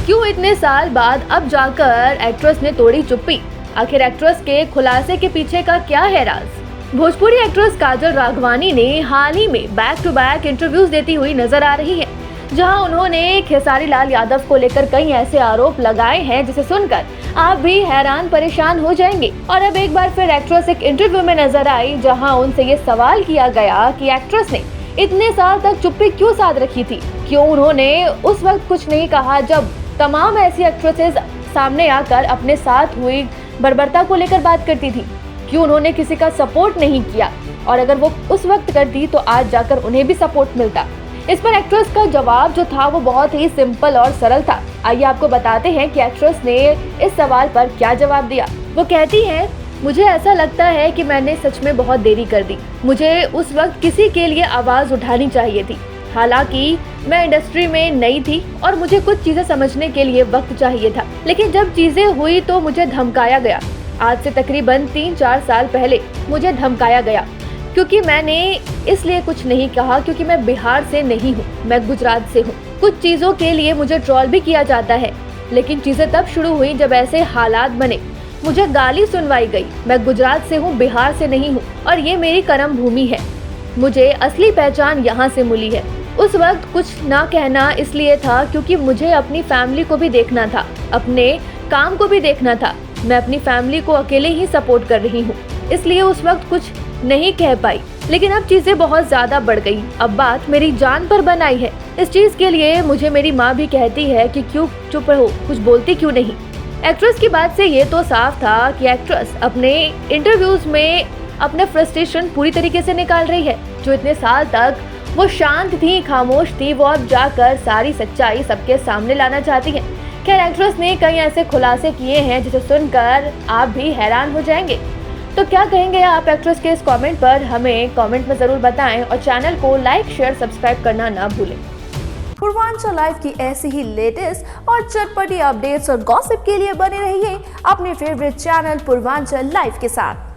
क्यों इतने साल बाद अब जाकर एक्ट्रेस ने तोड़ी चुप्पी? आखिर एक्ट्रेस के खुलासे के पीछे का क्या है राज? भोजपुरी एक्ट्रेस काजल राघवानी ने हाल ही में बैक टू बैक इंटरव्यूज देती हुई नजर आ रही है, जहां उन्होंने खेसारी लाल यादव को लेकर कई ऐसे आरोप लगाए हैं जिसे सुनकर आप भी हैरान परेशान हो जाएंगे। और अब एक बार फिर एक्ट्रेस एक इंटरव्यू में नजर आई, जहां उनसे ये सवाल किया गया कि एक्ट्रेस ने इतने साल तक चुप्पी क्यों साध रखी थी, क्यों उन्होंने उस वक्त कुछ नहीं कहा जब तमाम ऐसी एक्ट्रेसेस सामने आकर अपने साथ हुई बर्बरता को लेकर बात करती थी, क्यों उन्होंने किसी का सपोर्ट नहीं किया, और अगर वो उस वक्त करती तो आज जाकर उन्हें भी सपोर्ट मिलता। इस पर एक्ट्रेस का जवाब जो था वो बहुत ही सिंपल और सरल था। आइए आपको बताते हैं कि एक्ट्रेस ने इस सवाल पर क्या जवाब दिया। वो कहती है, मुझे ऐसा लगता है कि मैंने सच में बहुत देरी कर दी। मुझे उस वक्त किसी के लिए आवाज उठानी चाहिए थी। हालांकि मैं इंडस्ट्री में नई थी और मुझे कुछ चीजें समझने के लिए वक्त चाहिए था, लेकिन जब चीजें हुई तो मुझे धमकाया गया। आज से तकरीबन 3-4 साल पहले मुझे धमकाया गया, क्योंकि मैंने इसलिए कुछ नहीं कहा क्योंकि मैं बिहार से नहीं हूँ, मैं गुजरात से हूँ। कुछ चीजों के लिए मुझे ट्रोल भी किया जाता है, लेकिन चीजें तब शुरू हुई जब ऐसे हालात बने। मुझे गाली सुनवाई गई। मैं गुजरात से हूँ, बिहार से नहीं हूँ, और ये मेरी कर्म भूमि है। मुझे असली पहचान यहाँ से मिली है। उस वक्त कुछ ना कहना इसलिए था क्योंकि मुझे अपनी फैमिली को भी देखना था, अपने काम को भी देखना था। मैं अपनी फैमिली को अकेले ही सपोर्ट कर रही हूँ, इसलिए उस वक्त कुछ नहीं कह पाई। लेकिन अब चीजें बहुत ज्यादा बढ़ गई। अब बात मेरी जान पर बन आई है। इस चीज के लिए मुझे मेरी माँ भी कहती है कि क्यों चुप रहो, कुछ बोलती क्यों नहीं। एक्ट्रेस की बात से ये तो साफ था कि एक्ट्रेस अपने इंटरव्यूज में अपने फ्रस्ट्रेशन पूरी तरीके से निकाल रही है। जो इतने साल तक वो शांत थी, खामोश थी, वो अब जाकर सारी सच्चाई सबके सामने लाना चाहती है। खैर, एक्ट्रेस ने कई ऐसे खुलासे किए हैं जिसे सुनकर आप भी हैरान हो जाएंगे। तो क्या कहेंगे आप एक्ट्रेस के इस कमेंट पर? हमें कमेंट में जरूर बताएं और चैनल को लाइक, शेयर, सब्सक्राइब करना ना भूलें। पूर्वांचल लाइव की ऐसी ही लेटेस्ट और चटपटी अपडेट्स और गॉसिप के लिए बने रहिए अपने फेवरेट चैनल पूर्वांचल लाइव के साथ।